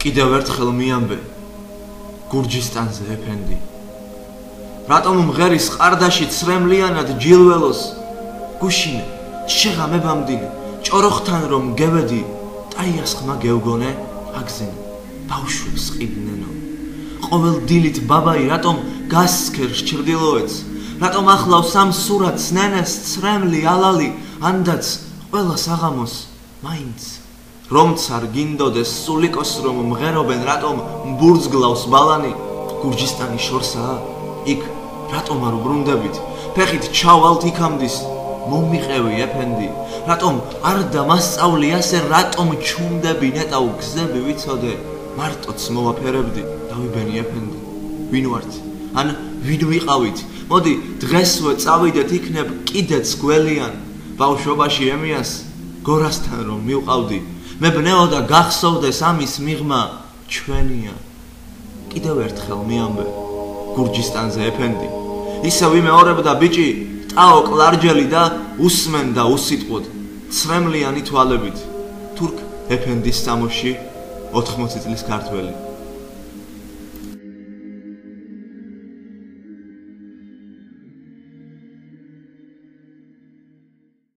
კიდევ ერთხელ მიამბე გურჯისტანზე ეფენდი რატომ მღერის ყარდაში ცრემლიანად ჯილველოს გუშინე შეღამებამდე ჭოროხთან რომ გევედი ტაიას ხმა გევგონე აგზენ ბავშვებს ყიდნენო ყოველ დილით ბაბაი რატომ გასცქერს ჩრდილოეთს რატომ ახლავს ამ სურათს ნენეს ცრემლი ალალი ანდაც ყველა საღამოს მაინც რომც არ გინდოდეს სულიკოს რომ მღერობენ რატომ მბურძგლავს ბალანი გურჯისტანი შორსაა იქ რატომ არ უბრუნდებით ფეხით ჩავალთ იქამდის მომიყევი ეფენდი რატომ არ დამასწავლი ასე რატომ ჩუნდები ნეტავ გზები ვიცოდე მარტოც მოვაფერებდი დავიბენი ეფენდი ვინ ვართ ან ვინ ვიყავით მოდი დღესვე წავიდეთ იქნებ კიდეც გველიან ბავშვობაში ემიას გორასთან რომ მივყავდი მე ბნეო და გახსოვდეს ამის მიღმა ჩვენია კიდევ ერთხელ მიამბე გურჯისტანზე ეფენდი ისე ვიმეორებდა ბიჭი ტაო კლარჯელი და უსმენდა უსიტყვოდ ცრემლიანი თვალებით თურქ ეფენდის სამოში 80 წლის ქართველი